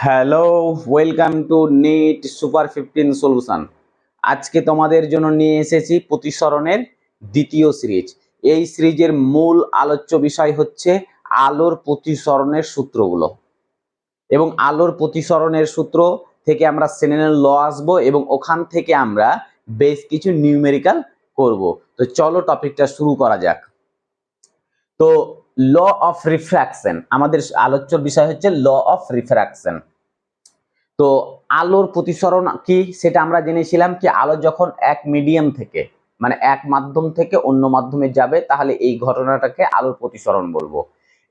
Hello, welcome to NEET super 15 solution. আজকে তোমাদের জন্য নিয়ে এসেছি প্রতিসরণের দ্বিতীয় সিরিজ। এই সিরিজের মূল আলোচ্য বিষয় হচ্ছে আলোর প্রতিসরণের সূত্রগুলো, এবং আলোর প্রতিসরণের সূত্র থেকে আমরা স্নেলের ল আসবো এবং ওখান থেকে আমরা বেশ কিছু নিউমেরিক্যাল করব। তো চলো টপিকটা শুরু করা যাক। তো ল অফ রিফ্র্যাকশন, আমাদের আলোচ্য বিষয় হচ্ছে ল অফ রিফ্র্যাকশন। তো আলোর প্রতিসরণ কি সেটা আমরা জেনেছিলাম কি আলো যখন এক মিডিয়াম থেকে মানে এক মাধ্যম থেকে অন্য মাধ্যমে যাবে তাহলে এই ঘটনাটাকে আলোর প্রতিসরণ বলবো।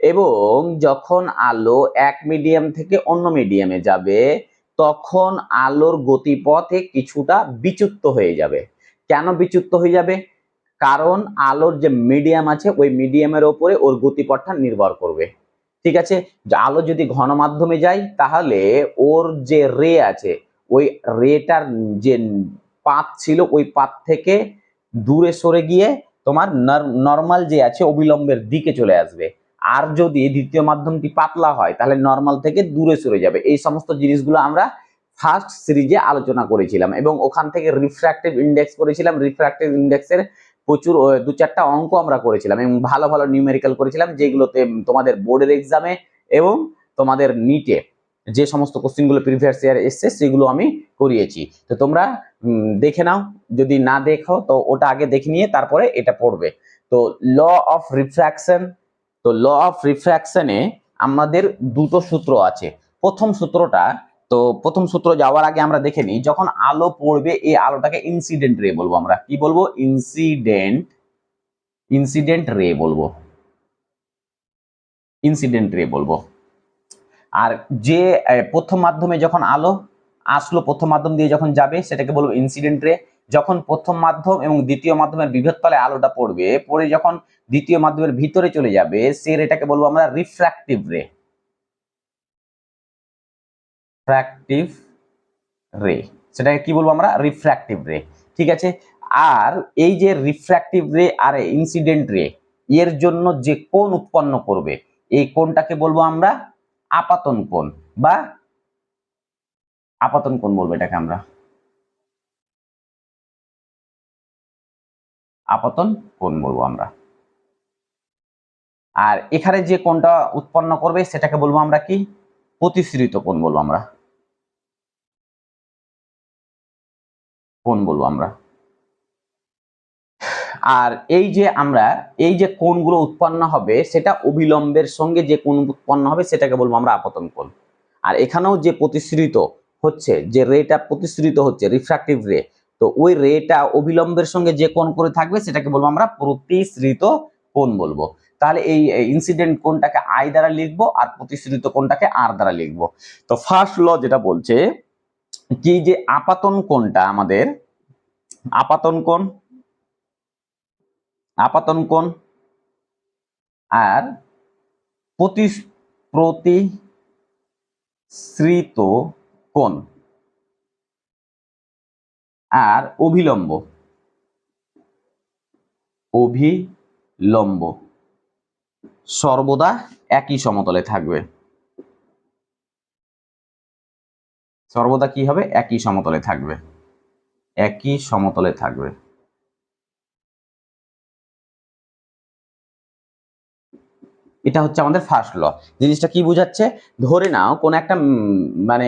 এবং যখন আলো এক মিডিয়াম থেকে অন্য মিডিয়ামে যাবে তখন আলোর গতিপথে কিছুটা বিচ্যুত হয়ে যাবে। কেন বিচ্যুত হয়ে যাবে? কারণ আলোর যে মিডিয়াম আছে ওই মিডিয়ামের ওপরে ওর গতিপথটা নির্ভর করবে। ঠিক আছে, আলো যদি ঘন মাধ্যমে যায় তাহলে ওর যে রে আছে ওই রেটার যে পাথ ছিল ওই পাথ থেকে দূরে সরে গিয়ে তোমার নর্মাল যে আছে অবিলম্বের দিকে চলে আসবে। আর যদি দ্বিতীয় মাধ্যমটি পাতলা হয় তাহলে নর্মাল থেকে দূরে সরে যাবে। এই সমস্ত জিনিসগুলো আমরা ফার্স্ট সিরিজে আলোচনা করেছিলাম এবং ওখান থেকে রিফ্র্যাক্টিভ ইন্ডেক্স করেছিলাম। রিফ্র্যাক্টিভ ইন্ডেক্সের প্রচুর দু চারটা অঙ্ক আমরা করেছিলাম এবং ভালো ভালো নিউমেরিক্যাল করেছিলাম, যেগুলোতে তোমাদের বোর্ডের এক্সামে এবং তোমাদের নিটে যে সমস্ত কোশ্চেনগুলো প্রিভিয়াস ইয়ার এসছে সেগুলো আমি করিয়েছি। তো তোমরা দেখে নাও, যদি না দেখো তো ওটা আগে দেখে নিয়ে তারপরে এটা পড়বে। তো ল অফ রিফ্র্যাকশন, তো ল অফ রিফ্র্যাকশনে আমাদের দুটো সূত্র আছে। প্রথম সূত্র যাওয়ার আগে আমরা দেখে নিই, যখন আলো পড়বে এই আলোটাকে ইনসিডেন্ট রে বলবো। আমরা কি বলবো? ইনসিডেন্ট রে বলবো, ইনসিডেন্ট রে বলবো। আর যে প্রথম মাধ্যমে যখন আলো আসলো, প্রথম মাধ্যম দিয়ে যখন যাবে সেটাকে বলবো ইনসিডেন্ট রে। যখন প্রথম মাধ্যম এবং দ্বিতীয় মাধ্যমের বিভেদতলে আলোটা পড়বে, পড়ে যখন দ্বিতীয় মাধ্যমের ভিতরে চলে যাবে সে রেটাকে বলবো আমরা রিফ্র্যাক্টিভ রে। রিফ্র্যাক্টিভ রে, সেটাকে কি বলবো আমরা? রিফ্র্যাক্টিভ রে। ঠিক আছে, আর এই যে রিফ্র্যাক্টিভ রে আর ইনসিডেন্ট রে এর জন্য যে কোণ উৎপন্ন করবে এই কোণটাকে বলবো আমরা আপাতন কোণ, বা আপাতন কোণ বলবো এটাকে আমরা, আপাতন কোণ বলবো আমরা। আর এখানে যে কোণটা উৎপন্ন করবে সেটাকে বলবো আমরা কি? প্রতিসৃত কোণ বলবো আমরা, কোণ বলবো আমরা। আর এই যে কোণগুলো উৎপন্ন হবে সেটা অবিলম্বের সঙ্গে যে কোণ উৎপন্ন হবে সেটাকে বলবো আমরা আপতন কোণ। আর এখানেও যে প্রতিসৃত হচ্ছে, যে রেটা প্রতিসৃত হচ্ছে রিফ্র্যাক্টিভ রে, তো ওই রেটা অবিলম্বের সঙ্গে যে কোণ করে থাকবে সেটাকে বলবো আমরা প্রতিসৃত কোণ বলবো। তাহলে এই ইনসিডেন্ট কোণটাকে আই দ্বারা লিখবো আর প্রতিসৃত কোণটাকে আর দ্বারা লিখবো। তো ফার্স্ট ল যেটা বলছে কি, যে আপাতন কোণটা আমাদের আপাতন কোণ আর প্রতিসৃত কোণ আর অভিলম্ব সর্বদা একই সমতলে থাকবে। সর্বদা কি হবে? একই সমতলে থাকবে, একই সমতলে থাকবে। এটা হচ্ছে আমাদের ফার্স্ট ল। জিনিসটা কি বোঝাচ্ছে? ধরে নাও কোন একটা মানে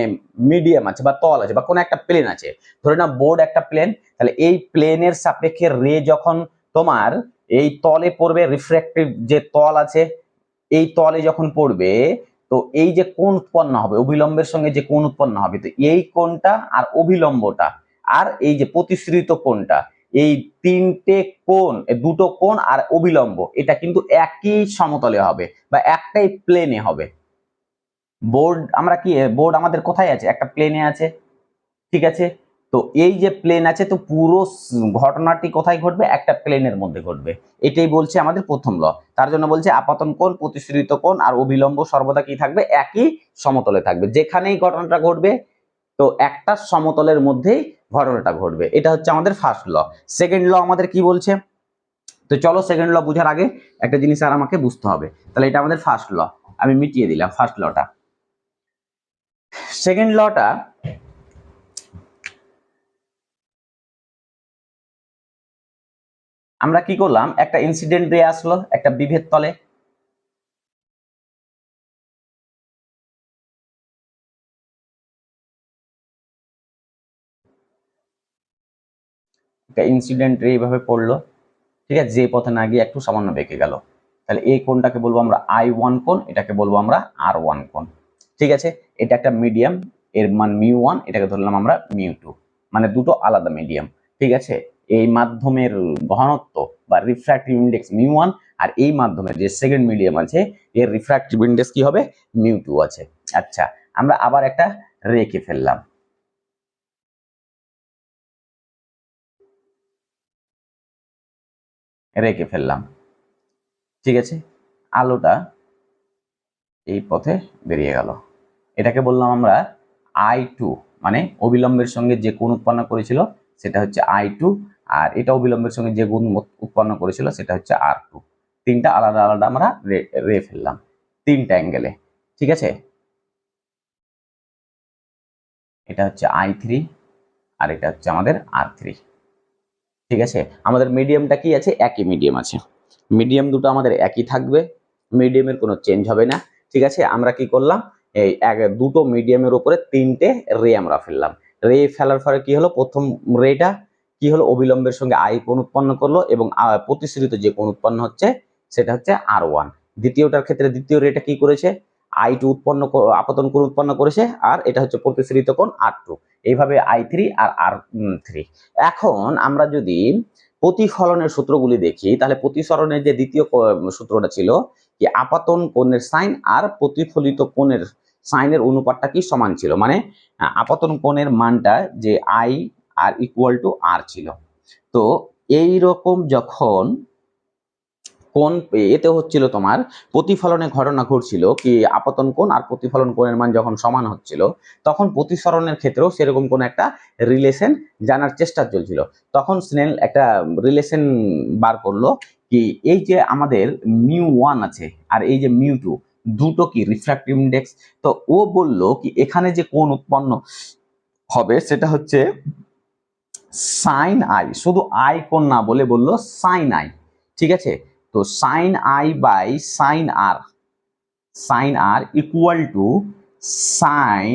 মিডিয়াম আছে বা তল আছে বা কোন একটা প্লেন আছে। ধরে নাও বোর্ড একটা প্লেন, তাহলে এই প্লেনের সাপেক্ষে রে যখন তোমার এই তলে পড়বে, রিফ্র্যাক্টিভ যে তল আছে এই তলে যখন পড়বে, তো এই যে কোণ উৎপন্ন হবে অভিলম্বের সঙ্গে যে কোণ উৎপন্ন হবে, তো এই কোণটা আর অভিলম্বটা আর এই যে প্রতিসৃত কোণটা, এই তিনটে কোণ, দুটো কোণ আর অবিলম্ব, এটা কিন্তু একই সমতলে হবে বা একটাই প্লেনে হবে। বোর্ড আমাদের কোথায় আছে? একটা প্লেনে আছে। ঠিক আছে, তো এই যে প্লেন আছে তো পুরো ঘটনাটি কোথায় ঘটবে? একটা প্লেনের মধ্যে ঘটবে। এটাই বলছে আমাদের প্রথম ল। তার জন্য বলছে আপাতন কোণ, প্রতিসৃত কোণ আর অভিলম্ব সর্বদা কি থাকবে? একই সমতলে থাকবে। যেখানেই ঘটনাটা ঘটবে তো একটা সমতলের মধ্যেই ঘটনাটা ঘটবে। এটা হচ্ছে আমাদের ফার্স্ট ল। সেকেন্ড ল আমাদের কি বলছে? তো চলো সেকেন্ড ল বোঝার আগে একটা জিনিস আর আমাকে বুঝতে হবে। তাহলে এটা আমাদের ফার্স্ট ল, আমি মিটিয়ে দিলাম ফার্স্ট লটা। সেকেন্ড লটা আমরা কি করলাম, একটা ইনসিডেন্ট রে আসলো একটা বিভেদ তলে, একটা ইনসিডেন্ট রে এইভাবে পড়লো, ঠিক আছে, যে পথে না গিয়ে একটু সামান্য বেঁকে গেল, তাহলে এই কোণটাকে বলবো আমরা I1 কোণ, এটাকে বলবো আমরা R1 কোণ। ঠিক আছে, এটা একটা মিডিয়াম, এর মান μ1, এটাকে ধরলাম আমরা μ2, মানে দুটো আলাদা মিডিয়াম। ঠিক আছে, এই মাধ্যমের ঘনত্ব বা রিফ্র্যাক্টিভ ইন্ডেক্স μ1, আর এই মাধ্যমের যে সেকেন্ড মিডিয়াম আছে এর রিফ্র্যাক্টিভ ইন্ডেক্স কি হবে, μ2 আছে। আচ্ছা, আমরা আবার একটা রেখে ফেললাম, রেখে ফেললাম। ঠিক আছে, আলোটা এই পথে বেরিয়ে গেল, এটাকে বললাম আমরা I2, মানে অবিলম্বের সঙ্গে যে কোণ উৎপন্ন করেছিল সেটা হচ্ছে I2, আর এটা অবিলম্বের সঙ্গে যে কোণ উৎপন্ন করেছিল সেটা হচ্ছে R2। তিনটা আলাদা আলাদা আমরা রে ফেললাম তিনটা অ্যাঙ্গেলে। ঠিক আছে, এটা হচ্ছে I3 আর এটা হচ্ছে আমাদের R3। ঠিক আছে, আমাদের মিডিয়ামটা কি আছে, একই মিডিয়াম আছে, মিডিয়াম দুটো আমাদের একই থাকবে, মিডিয়ামের কোনো চেঞ্জ হবে না। ঠিক আছে, আমরা কি করলাম, এই দুটো মিডিয়ামের উপরে তিনটে রে আমরা ফেললাম, রে ফেলার ফলে কি হলো, প্রথম রেটা কি হলো, অবিলম্বের সঙ্গে I কোণ উৎপন্ন করলো এবং প্রতিসরিত যে কোণ উৎপন্ন হচ্ছে সেটা হচ্ছে R1। দ্বিতীয়টার ক্ষেত্রে দ্বিতীয় রেটা কি করেছে, I2 উৎপন্ন, আপতন কোণ উৎপন্ন করেছে, আর এটা হচ্ছে প্রতিসরিত কোণ R2। এইভাবে I3 আর R3। এখন আমরা যদি প্রতিফলনের সূত্রগুলি দেখি, তাহলে প্রতিসরণের যে দ্বিতীয় সূত্রটা ছিল কি, আপতন কোণের সাইন আর প্রতিফলিত কোণের সাইনের অনুপাতটা কি সমান ছিল, মানে আপতন কোণের মানটা যে I আর ইকুয়াল টু R ছিল। তো এই রকম যখন কোণ এতে হচ্ছিল তোমার প্রতিফলনের ঘটনা ঘটছিল কি, আপতন কোণ আর প্রতিফলন কোণের মান যখন সমান হচ্ছিল, তখন প্রতিসরণের ক্ষেত্রেও সেরকম কোন একটা রিলেশন জানার চেষ্টা চলছিল। তখন স্নেল একটা রিলেশন বার করলো কি, এই যে আমাদের μ1 আছে আর এই যে μ2, দুটো কি রিফ্র্যাক্টিভ ইন্ডেক্স। তো ও বলল কি, এখানে যে কোণ উৎপন্ন হবে সেটা হচ্ছে সাইন আই, শুধু আই কোণ না বলে বললো সাইন আই। ঠিক আছে, তো sine I by sine R equal to sine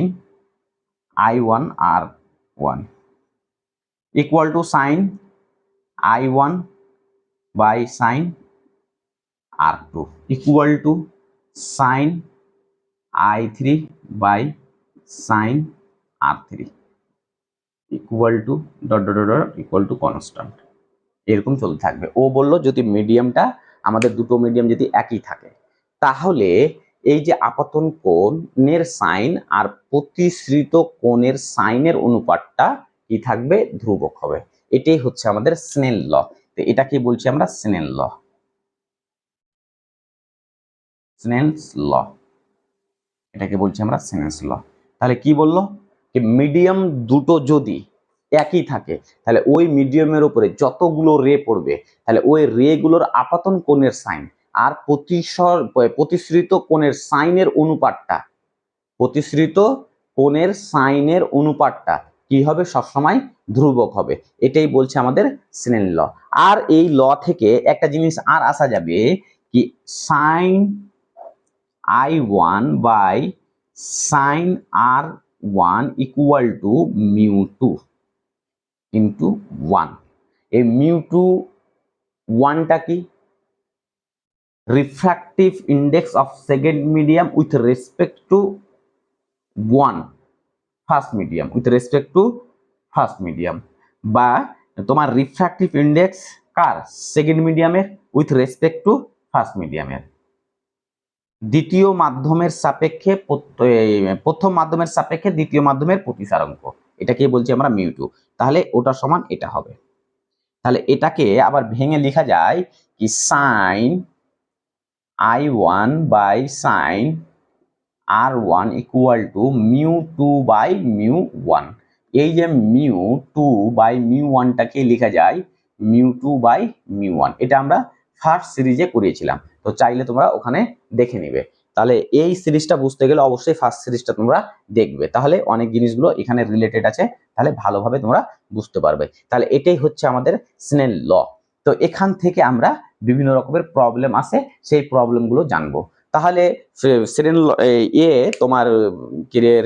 I1 R1 equal to sine I1 by sine R2 equal to sine I3 by sine R3 equal to dot dot dot equal to constant. এরকম চলতে থাকবে। ও বলল যদি মিডিয়ামটা, আমাদের দুটো medium যদি একই থাকে, তাহলে এই যে আপতন কোণের সাইন আর প্রতিসৃত কোণের সাইনের অনুপাতটা কি থাকবে, ধ্রুবক হবে। এটাই হচ্ছে আমাদের স্নেল ল। তো এটা কি বলছি আমরা, স্নেল ল, স্নেলস ল, এটাকে বলছি আমরা স্নেলস ল। তাহলে কি বললো, যে মিডিয়াম দুটো যদি একই থাকে, তাহলে ওই মিডিয়ামের উপরে যতগুলো রে পড়বে, তাহলে ওই রে গুলোর আপতন কোণের সাইন আর প্রতিসৃত কোণের সাইনের অনুপাতটা, প্রতিসৃত কোণের সাইনের অনুপাতটা কি হবে, সবসময় ধ্রুবক হবে। এটাই বলছে আমাদের স্নেল ল। আর এই ল থেকে একটা জিনিস আর আসা যাবে কি, sine I1 by sine R1 equal to μ2 into 1। এই μ2 1টা কি, refractive index of second medium with respect to 1 first medium, with respect to first medium, বা তোমার রিফ্র্যাক্টিভ ইন্ডেক্স কার, সেকেন্ড মিডিয়ামের উইথ রেসপেক্ট টু ফার্স্ট মিডিয়ামের, দ্বিতীয় মাধ্যমের সাপেক্ষে প্রথম মাধ্যমের সাপেক্ষে দ্বিতীয় মাধ্যমের প্রতিসারাঙ্ক, এটাকে বলছি আমরা μ2। তাহলে ওটা সমান এটা হবে। তাহলে এটাকে আবার ভেঙে লেখা যায় কি, sine I1 by sine R1 equal to μ2 by μ1। এই যে μ2 বাই μ1টাকে লেখা যায় μ2 বাই μ1। এটা আমরা ফার্স্ট সিরিজে করিয়েছিলাম, তো চাইলে তোমরা ওখানে দেখে নিবে। তাহলে এই সিরিজটা বুঝতে গেলে অবশ্যই ফার্স্ট সিরিজটা তোমরা দেখবে, তাহলে অনেক জিনিসগুলো এখানে রিলেটেড আছে, তাহলে ভালোভাবে তোমরা বুঝতে পারবে। তাহলে এটাই হচ্ছে আমাদের স্নেল ল। তো এখান থেকে আমরা বিভিন্ন রকমের প্রবলেম আছে, সেই প্রবলেমগুলো জানবো। তাহলে স্নেল তোমার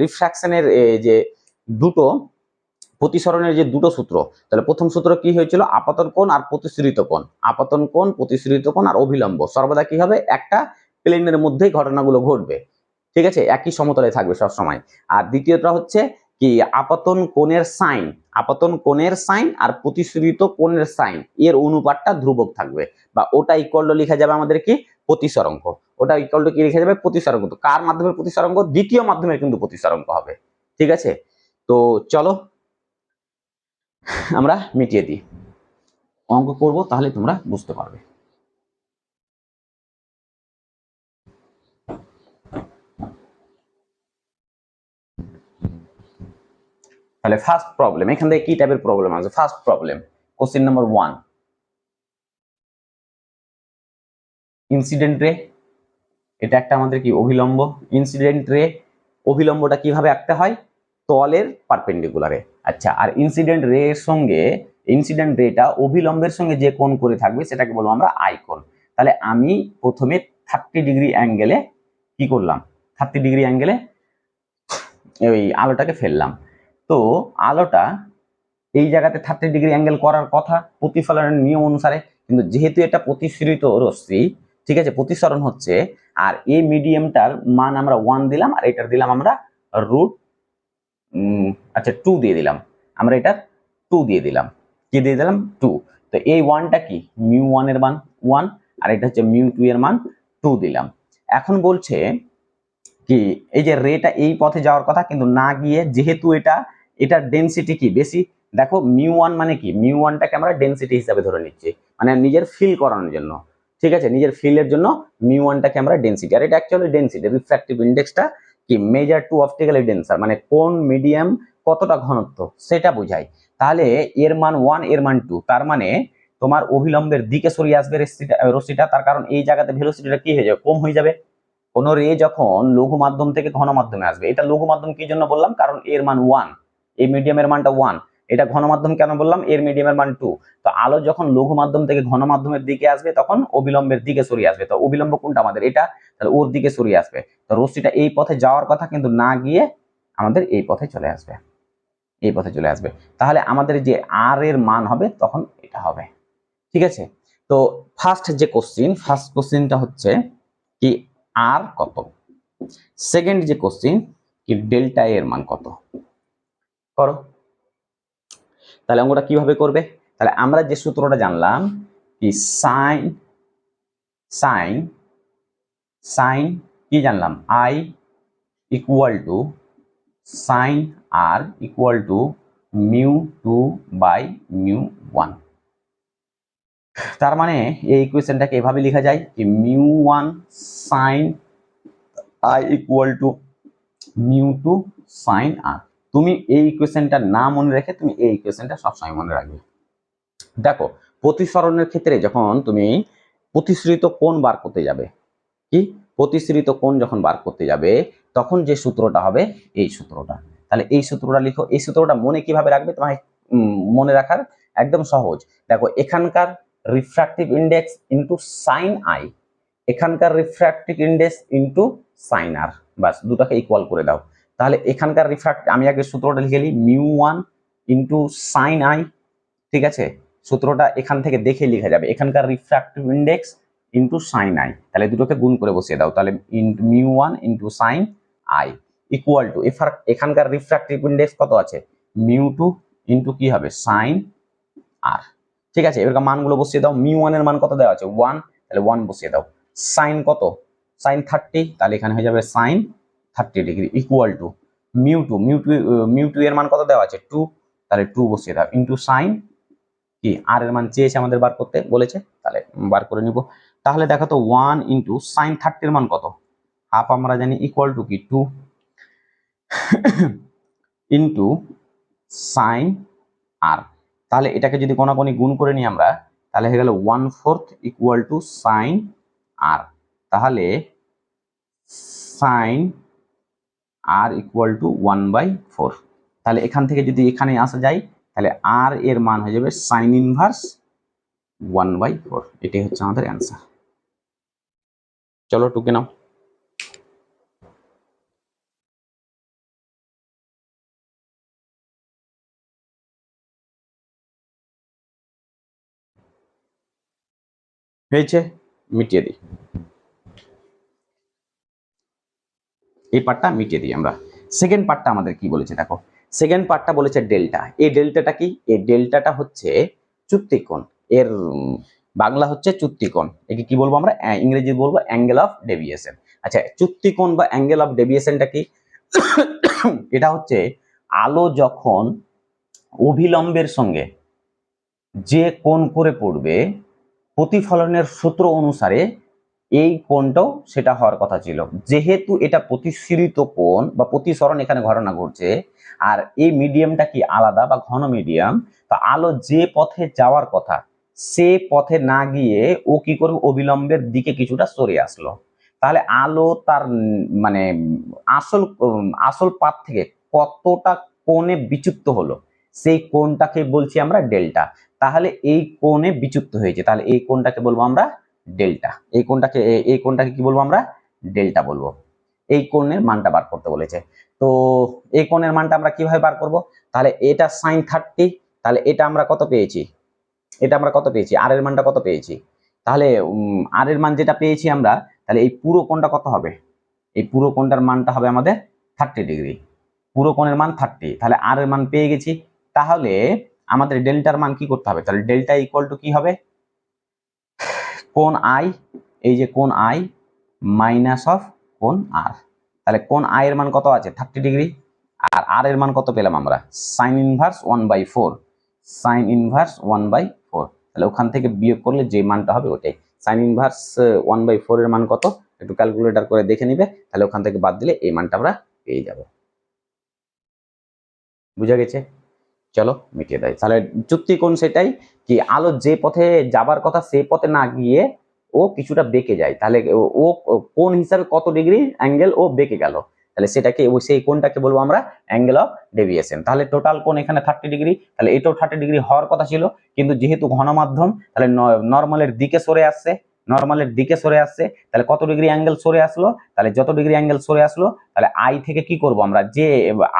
রিফ্র্যাকশনের যে দুটো প্রতিসরণের যে দুটো সূত্র, তাহলে প্রথম সূত্র কি হয়েছিল, আপাতন কোণ আর প্রতিসরিত কোণ। আপাতন কোণ, প্রতিসরিত কোণ আর অভিলম্ব সর্বদা কি হবে, একটা প্লেনের মধ্যেই ঘটনাগুলো ঘটবে, ঠিক আছে, একই সমতলে থাকবে সব সময়। আর দ্বিতীয়টা হচ্ছে কি, আপাতন কোণের সাইন, আপাতন কোণের সাইন আর প্রতিসরিত কোণের সাইন এর অনুপাতটা ধ্রুবক থাকবে, বা ওটা ইকুয়াল টু লেখা যাবে আমাদের কি, প্রতিসরাঙ্ক। ওটা ইকুয়াল টু কি লেখা যাবে, প্রতিসরাঙ্ক। তো কার মাধ্যমে প্রতিসরাঙ্ক, দ্বিতীয় মাধ্যমে কিন্তু প্রতিসরাঙ্ক হবে, ঠিক আছে। তো চলো আমরা মিটিয়ে দিই, অঙ্ক করব, তাহলে তোমরা বুঝতে পারবে। তাহলে ফার্স্ট প্রবলেম, এখান থেকে কি টাইপের প্রবলেম আছে, first problem question number 1, incident রে, এটা একটা আমাদের কি অভিলম্ব। ইনসিডেন্ট রে অভিলম্বটা কিভাবে আঁকতে হয়, তলের পারপেন্ডিকুলারে। আচ্ছা, আর ইনসিডেন্ট রে এর সঙ্গে, ইনসিডেন্ট রেটা অভিলম্বের সঙ্গে যে কোণ করে থাকবে সেটাকে বলবো আমরা আই কোণ। তাহলে আমি প্রথমে 30 ডিগ্রি অ্যাঙ্গেলে কি করলাম, 30 ডিগ্রি অ্যাঙ্গেলে ওই আলোটাকে ফেললাম। তো আলোটা এই জায়গাতে 30 ডিগ্রি অ্যাঙ্গেল করার কথা প্রতিফলনের নিয়ম অনুসারে, কিন্তু যেহেতু এটা প্রতিসরিত রশ্মি, ঠিক আছে, প্রতিসরণ হচ্ছে, আর এই মিডিয়ামটার মান আমরা 1 দিলাম, আর এটার দিলাম আমরা রুট আচ্ছা 2 দিয়ে দিলাম, আমরা এটা 2 দিয়ে দিলাম, কি দিয়ে দিলাম 2। তো এই 1টা কি, μ1 এর মান 1, আর এটা হচ্ছে μ2 এর মান 2 দিলাম। এখন বলছে কি, এই যে রেটা এই পথে যাওয়ার কথা কিন্তু না গিয়ে, যেহেতু এটার ডেনসিটি কি বেশি, দেখো μ1 মানে কি, μ1টাকে আমরা ডেনসিটি হিসাবে ধরে নিচ্ছি, মানে নিজের ফিল করানোর জন্য, ঠিক আছে, নিজের ফিলের জন্য μ1টাকে আমরা ডেনসিটি, আর এটা অ্যাকচুয়ালি ডেনসিটি, রিফ্র্যাক্টিভ ইন্ডেক্সটা কি, মেজার টু অপটিক্যালি ডেন্সার, মানে কোন মিডিয়াম কতটা ঘনত্ব সেটা বোঝায়। তাহলে এর মান 1, এর মান 2, তার মানে তোমার অভিলম্বের দিকে সরিয়ে আসবে রশ্মিটা, তার কারণ এই জায়গাতে ভেলোসিটিটা কি হয়ে যাবে, কম হয়ে যাবে। কোন রে যখন লঘু মাধ্যম থেকে ঘন মাধ্যমে আসবে, এটা লঘু মাধ্যম কি জন্য বললাম, কারণ এর মান 1, এই মিডিয়ামের মানটা 1, এটা ঘন মাধ্যম কেন বললাম, এর মিডিয়ামের মান 2। তো আলো যখন লঘু মাধ্যম থেকে ঘন মাধ্যমের দিকে আসবে তখন অবিলম্বের দিকে সরিয়ে আসবে, তো অবিলম্ব কোনটা আমাদের এটা, তাহলে ওর দিকে সরিয়ে আসবে। তো রশ্মিটা এই পথে যাওয়ার কথা কিন্তু না গিয়ে আমাদের এই পথে চলে আসবে, এই পথে চলে আসবে। তাহলে আমাদের যে আর এর মান হবে তখন এটা হবে, ঠিক আছে। তো ফার্স্ট যে কোশ্চিন, ফার্স্ট কোশ্চিনটা হচ্ছে কি, আর কত। সেকেন্ড যে কোশ্চিন কি, ডেল্টা এর মান কত, করো। তাহলে অঙ্কটা কিভাবে করবে, তাহলে আমরা যে সূত্রটা জানলাম কি, সাইন সাইন সাইন কি জানলাম, i equal to sine R equal to μ2 by μ1। তার মানে এই ইকুয়েশনটাকে এভাবে লেখা যায় কি, μ1 sine i equal to μ2 sine r. তুমি এই ইকুয়েশনটা না মনে রেখে তুমি এই ইকুয়েশনটা সবসময় মনে রাখবে। দেখো প্রতিসরণের ক্ষেত্রে যখন তুমি প্রতিসরিত কোণ বার করতে যাবে, কি প্রতিসরিত কোণ যখন বার করতে যাবে তখন যে সূত্রটা হবে এই সূত্রটা। তাহলে এই সূত্রটা লিখো, এই সূত্রটা মনে কিভাবে রাখবে, তোমার মনে রাখার একদম সহজ। দেখো এখানকার refractive index into sine I, এখানকার রিফ্র্যাক্টিভ ইন্ডেক্স ইনটু সাইন আর, বাস দুটাকে ইকুয়াল করে দাও। তাহলে এখানকার আমি আগে সূত্রটা লিখে নিই, μ1 ইনটু সাইন আই, ঠিক আছে, সূত্রটা এখান থেকে দেখে লেখা যাবে, এখানকার refractive index into sine i, তাহলে দুটোকে গুণ করে বসিয়ে দাও, তাহলে μ1 into sine i equal to, এখানকার রিফ্র্যাক্টিভ ইন্ডেক্স কত আছে, μ2 ইনটু কি হবে সাইন আর, ঠিক আছে। এবার মানগুলো বসিয়ে দাও, μ1 এর মান কত দেওয়া আছে 1, তাহলে 1 বসিয়ে দাও। সাইন কত, সাইন 30, তাহলে এখানে হয়ে যাবে সাইন 30 ডিগ্রি ইকুয়াল টু μ2 এর মান কত দেওয়া আছে 2, তাহলে 2 বসিয়ে দাও ইনটু সাইন কি, আর এর মান চেয়েছে আমাদের বার করতে বলেছে, তাহলে বার করে নিব। তাহলে দেখো তো 1 ইনটু সাইন 30 এর মান কত, হাফ আমরা জানি ইকুয়াল টু কি 2 ইনটু সাইন আর, তাহলে এটাকে যদি কোনাকুনি গুণ করে নিই আমরা, তাহলে হয়ে গেল 1/4 ইকুয়াল টু সাইন আর, তাহলে সাইন আর ইকুয়াল টু 1/4। তাহলে এখান থেকে যদি এখানে আসা যায় তাহলে আর এর মান হয়ে যাবে সাইন ইনভার্স 1/4। এটাই হচ্ছে আমাদের অ্যান্সার। চলো টুকে নাও। হয়েছে, মিটিয়ে দিই। এই পার্টটা মিটিয়ে দিই আমরা। সেকেন্ড পার্টটা আমাদের কি বলেছে দেখো। সেকেন্ড পার্টটা বলেছে ডেল্টা। এই ডেল্টাটা কি? এই ডেল্টাটা হচ্ছে চুক্তিকোণ। এর বাংলা হচ্ছে চুক্তিকোণ। একে কি বলবো আমরা? ইংরেজি বলবো অ্যাঙ্গেল অফ ডেভিয়েশন। আচ্ছা, চুক্তিকোণ বা অ্যাঙ্গেল অফ ডেভিয়েশনটা কি? এটা হচ্ছে আলো যখন অভিলম্বের সঙ্গে যে কোণ করে পড়বে, প্রতিফলনের সূত্র অনুসারে এই কোণটাও সেটা হওয়ার কথা ছিল। যেহেতু এটা প্রতিসরিত কোণ বা প্রতিসরণ এখানে ঘটনা ঘটছে, আর এই মিডিয়ামটা কি আলাদা বা ঘন মিডিয়াম, তো আলো যে পথে যাওয়ার কথা সে পথে না গিয়ে ও কি করবে? অবিলম্বের দিকে কিছুটা সরে আসলো। তাহলে আলো তার মানে আসল পাথ থেকে কতটা কোণে বিচ্যুত হলো, সেই কোণটাকে বলছি আমরা ডেল্টা। তাহলে এই কোণে বিচ্যুত হয়েছে, তাহলে এই কোণটাকে বলবো আমরা ডেল্টা। এই কোণটাকে কি বলবো আমরা? ডেল্টা বলবো। এই কোণের মানটা বার করতে বলেছে। তো এই কোণের মানটা আমরা কিভাবে বার করব? তাহলে এটা sin 30, তাহলে এটা আমরা কত পেয়েছি? এটা আমরা কত পেয়েছি? আর এর মানটা কত পেয়েছি? তাহলে আর এর মান যেটা পেয়েছি আমরা, তাহলে এই পুরো কোণটা কত হবে? এই পুরো কোণটার মানটা হবে আমাদের 30 ডিগ্রি। পুরো কোণের মান 30, তাহলে আর এর মান পেয়ে গেছি। তাহলে আমাদের ডেল্টার মান কি করতে হবে? তাহলে ডেল্টা ইকুয়াল টু কি হবে? কোণ আই, এই যে কোণ আই মাইনাস অফ কোণ আর। তাহলে কোণ আই এর মান কত আছে? 30 ডিগ্রি। আর এর মান কত পেলাম আমরা? Sign inverse 1/4। Sign inverse 1/4। তাহলে ওখান থেকে বিয়োগ করলে যে মানটা হবে ওটাই। সাইন ইনভার্স 1/4 এর মান কত? একটু ক্যালকুলেটর করে দেখে নিবে। তাহলে ওখান থেকে বাদ দিলে এই মানটা আমরা পেয়ে যাব। বুঝা গেছে? চলো মিটিয়ে দেয়। তাহলে যুক্তি কোণ সেটাই কি আলো যে পথে যাবার কথা সেই পথে না গিয়ে ও কিছুটা বেঁকে যায়। তাহলে ও কোণ হিসাবে কত ডিগ্রি অ্যাঙ্গেল ও বেঁকে গেল, তাহলে সেটাকে সেই কোণটাকে বলবো আমরা অ্যাঙ্গেল অফ ডেভিয়েশন। তাহলে টোটাল কোণ এখানে 30 ডিগ্রি, তাহলে এটাও 30 ডিগ্রি হওয়ার কথা ছিল, কিন্তু যেহেতু ঘন মাধ্যম তাহলে নর্মালের দিকে সরে আসছে। নর্মালের দিকে সরে আসছে, তাহলে কত ডিগ্রি অ্যাঙ্গেল সরে আসলো? তাহলে যত ডিগ্রি অ্যাঙ্গেল সরে আসলো, তাহলে আই থেকে কি করব আমরা? যে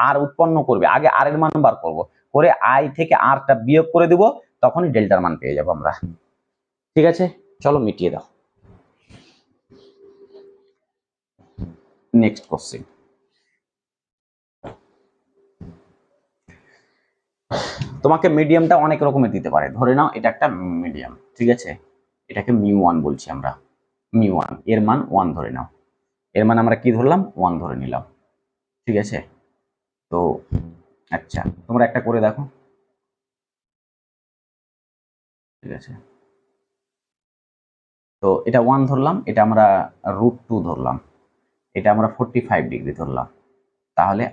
আর উৎপন্ন করবে আগে আর এর মান বার করব, করে আই থেকে আরটা বিয়োগ করে দেব, তখনই ডেল্টার মান পেয়ে যাব আমরা। ঠিক আছে, চলো মিটিয়ে দাও। Next question. তোমাকে মিডিয়ামটা অনেক রকমের দিতে পারে। ধরে নাও এটা একটা মিডিয়াম, ঠিক আছে, এটাকে মিউ1 বলছি আমরা। মিউ1 এর মান 1 ধরে নাও। এর মান আমরা কি ধরলাম? 1 ধরে নিলাম। ঠিক আছে, তো আচ্ছা তোমরা একটা করে দেখো। ঠিক আছে, তো এটা 1 ধরলাম, এটা আমরা √2 ধরলাম, এটা আমরা 45 ডিগ্রি ধরলাম। তাহলে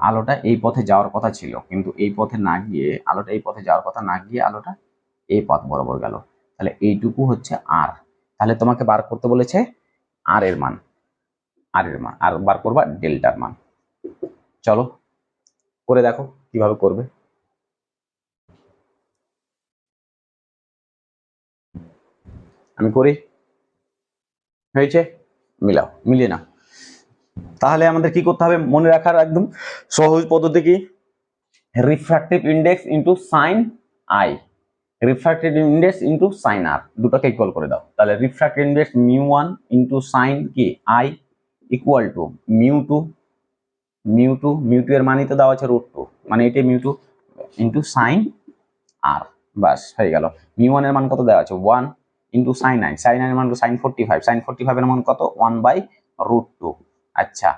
আলোটা এই পথে যাওয়ার কথা ছিল, কিন্তু এই পথে না গিয়ে আলোটা এই পথে যাওয়ার কথা না গিয়ে আলোটা এই পথ বরাবর গেল। তাহলে এইটুকু হচ্ছে আর। তাহলে তোমাকে বার করতে বলেছে আর এর মান। আর এর মান আর বার করবা ডেল্টার মান। চলো করে দেখো কিভাবে করবে। আমি করি। হয়েছে? মিলাও, মিলিয়ে নাও। তাহলে আমাদের কি করতে হবে? মনে রাখার একদম সহজ পদ্ধতি কি? Refractive index into sine i, refractive index into sine r, দুটোকে ইকুয়াল করে দাও। তাহলে refractive index mu one into sine কি i equal to mu two. Mu two এর মানই তো দেওয়া আছে √2, মানে এটাই মিউ2 ইন্টু সাইন আর। বাস হয়ে গেল। মিউ1 এর মান কত দেওয়া আছে? 1 into sine I. Sine I এর মান সাইন 45। সাইন 45 এর মান কত? 1/√2। আচ্ছা,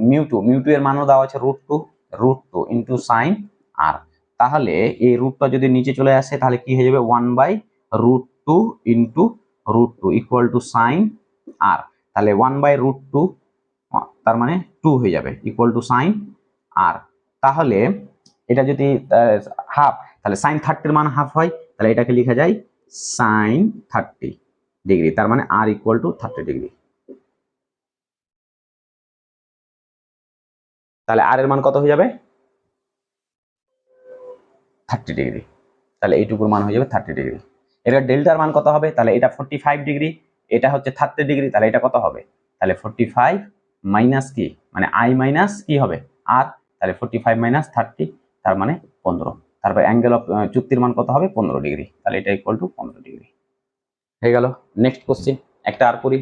মিউ2 এর মানও দেওয়া আছে √2 ইন্টু সাইন আর। তাহলে এই রুটটা যদি নিচে চলে আসে তাহলে কি হয়ে যাবে? 1/√2 ইন্টু √2 ইকুয়াল টু সাইন আর। তাহলে 1/√2 তার মানে 2 হয়ে যাবে ইকুয়াল টু সাইন আর। তাহলে এটা যদি হাফ, তাহলে সাইন 30 এর মান হাফ হয়, তাহলে এটাকে লেখা যায় সাইন 30 ডিগ্রি। তার মানে আর ইকুয়াল টু 30 ডিগ্রি। তাহলে আর এর মান কত হয়ে যাবে 30 ডিগ্রি। তাহলে এইটুকুর মান হয়ে যাবে 30 ডিগ্রি। এটা ডেল্টার মান কত হবে, তাহলে এটা 45 ডিগ্রি, এটা হচ্ছে 30 ডিগ্রি, তাহলে এটা কত হবে, তাহলে 45 মাইনাস কি মানে আই মাইনাস কি হবে আর, তাহলে 45 মাইনাস 30 তার মানে 15। তারপর অ্যাঙ্গেল অফ চুক্তির মান কত হবে 15 ডিগ্রি, তাহলে এটা ইকুয়াল টু 15 ডিগ্রি হয়ে গেল। নেক্সট কোশ্চেন একটা আর করি।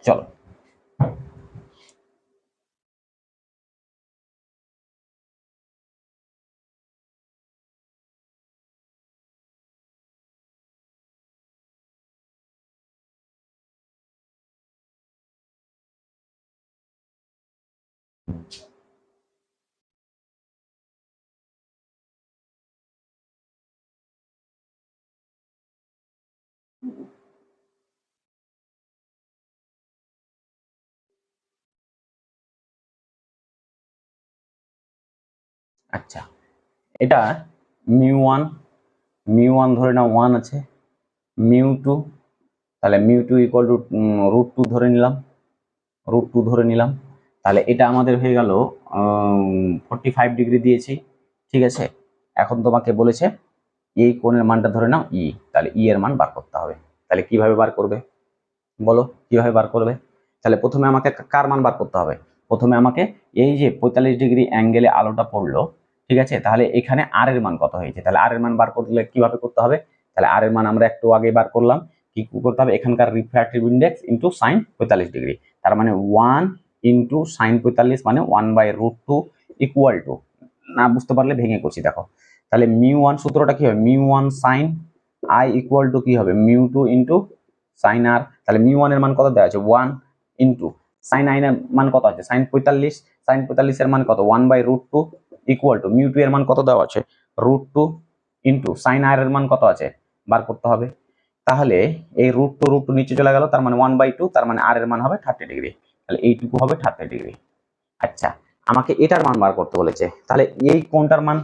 চলো আচ্ছা, এটা মিউ ওয়ান ধরে নাও 1 আছে, মিউ টু, তাহলে মিউ টু ইকুয়াল টু √2 ধরে নিলাম, তাহলে এটা আমাদের হয়ে গেল 45 ডিগ্রি দিয়েছি, ঠিক আছে। এখন তোমাকে বলেছে এই কোণের মানটা ধরে নাও ই, তাহলে ই এর মান বার করতে হবে। তাহলে কিভাবে বার করবে বলো, কিভাবে বার করবে? তাহলে প্রথমে আমাকে কার মান বার করতে হবে, প্রথমে আমাকে এই যে 45 ডিগ্রি অ্যাঙ্গেলে আলোটা পড়লো, ঠিক আছে, তাহলে এখানে আর এর মান কত হয়েছে, তাহলে আর এর মান বার করলে কিভাবে করতে হবে, তাহলে আর এর মান আমরা একটু আগে বার করলাম, কি করতে হবে, এখানকার refractive index into sign 45 degree, তার মানে 1 ইন্টু সাইন 45 মানে 1/√2 ইকুয়াল টু, না বুঝতে পারলে ভেঙে করছি দেখো, তাহলে মিউ ওয়ান সূত্রটা কি হবে, mu one sine i equal two কি হবে মিউ টু ইন্টু সাইন আর, তাহলে মিউ ওয়ান এর মান কত দেওয়া আছে 1 ইন্টু সাইন আই এর মান কত আছে সাইন 45, সাইন 45 এর মান কত 1/√2 ইকুয়াল টু মিউ টু এর মান কত দেওয়া আছে √2 ইন্টু সাইন আর এর মান কত আছে বার করতে হবে। তাহলে এই √2 নিচে চলে গেল, তার মানে 1/2, তার মানে আর এর মান হবে 30 ডিগ্রি, তাহলে এইটুকু হবে 30 ডিগ্রি। আচ্ছা, আমাকে এটার মান বার করতে বলেছে, তাহলে এই কোণটার মান,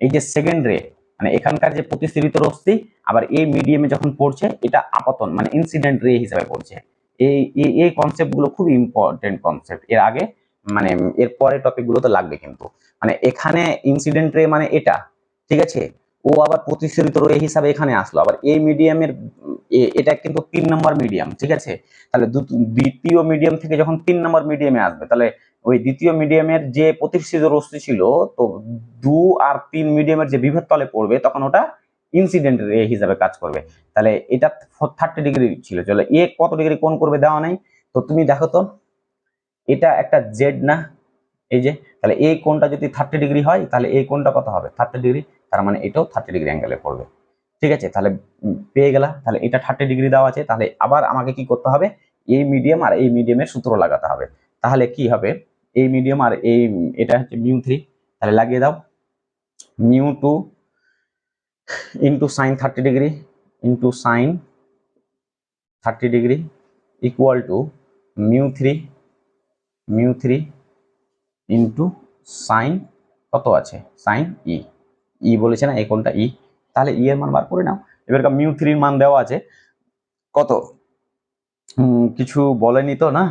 এই যে সেকেন্ড রে মানে এখানকার যে প্রতিসরিত রশ্মি আবার এই মিডিয়ামে যখন পড়ছে এটা আপতন মানে ইনসিডেন্ট রে হিসেবে পড়ছে, এই এই কনসেপ্ট গুলো খুব ইম্পর্টেন্ট কনসেপ্ট, এর আগে মানে এর পরের টপিক গুলোতে লাগবে কিন্তু, মানে এখানে ইনসিডেন্ট রে মানে এটা, ঠিক আছে, ও আবার প্রতিসরিত রে হিসাবে এখানে আসলো, আবার এই মিডিয়ামের এটা কিন্তু 3 নম্বর মিডিয়াম, ঠিক আছে, তাহলে দ্বিতীয় মিডিয়াম থেকে যখন 3 নম্বর মিডিয়ামে আসবে, তাহলে ওই দ্বিতীয় মিডিয়ামের যে প্রতিষ্ঠিত রশ্মি ছিল, তো 2 আর 3 মিডিয়ামের যে বিভব তলে পড়বে তখন ওটা ইনসিডেন্ট রে হিসাবে কাজ করবে, তাহলে এটা 30 ডিগ্রি ছিল, চলো এ কত ডিগ্রি কোণ করবে দেওয়া নাই, তো তুমি দেখো তো এটা একটা জেড না, এই যে, তাহলে এই কোণটা যদি 30 ডিগ্রি হয় তাহলে এই কোণটা কত হবে 30 ডিগ্রি, তার মানে এটাও 30 ডিগ্রি অ্যাঙ্গেলে পড়বে, ঠিক আছে, তাহলে পেয়ে গেলা, তাহলে এটা 30 ডিগ্রি দেওয়া আছে, তাহলে আবার আমাকে কি করতে হবে এই মিডিয়াম আর এই মিডিয়ামের সূত্র লাগাতে হবে, তাহলে কি হবে এই মিডিয়াম আর এই এটা হচ্ছে মিউ3, তাহলে লাগিয়ে দাও mu two into sine 30 degree into sine 30 degree equal to মিউ3 ইন্টু সাইন কত আছে সাইন ই বলেছে না এই কোণটা ই, তাহলে ই এর মান বার করে নাও। এবারকার মিউ3 মান দেওয়া আছে কত, কিছু বলেনি তো না,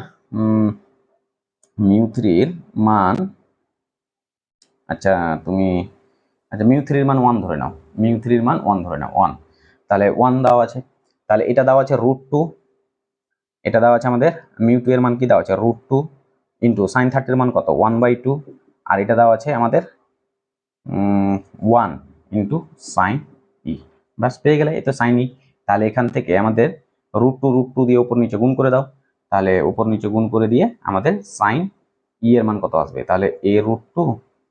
মিউ3 মান, আচ্ছা তুমি, আচ্ছা মিউ3 মান 1 ধরে নাও, মিউ3 মান 1 ধরে নাও 1, তাহলে 1 দেওয়া আছে, তাহলে এটা দেওয়া আছে √2, এটা দেওয়া আছে আমাদের মিউ2 এর মান কি দেওয়া আছে √2 ইন্টু সাইন 30 এর মান কত 1/2, আর এটা দেওয়া আছে আমাদের 1 ইন্টু সাইন ই, বাস পেয়ে গেলে এটা সাইন ই, তাহলে এখান থেকে আমাদের √2 দিয়ে উপর নিচে গুণ করে দাও, তাহলে উপর নিচে গুণ করে দিয়ে আমাদের সাইন ই এর মান কত আসবে, তাহলে এ √2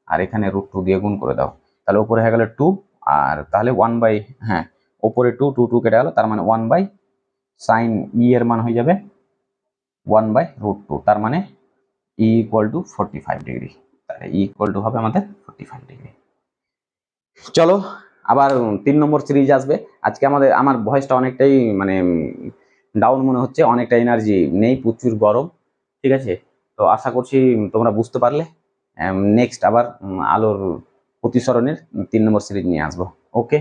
আর এখানে √2 দিয়ে গুণ করে দাও, তাহলে উপরে হয়ে গেল 2 আর তাহলে 1 হ্যাঁ উপরে 2 কেটে গেল, তার মানে 1 সাইন ই এর মান হয়ে যাবে 1/√2, তার মানে ই ইকুয়াল টু 45 ডিগ্রি, তাহলে ই ইকুয়াল টু হবে আমাদের 45 ডিগ্রি। চলো আবার 3 নম্বর সিরিজ আসবে। আজকে আমার ভয়েসটা অনেকটাই মানে ডাউন মনে হচ্ছে, অনেকটা এনার্জি নেই, প্রচুর গরম, ঠিক আছে, তো আশা করছি তোমরা বুঝতে পারলে। নেক্সট আবার আলোর প্রতিসরণের 3 নম্বর সিরিজ নিয়ে আসবো। ওকে।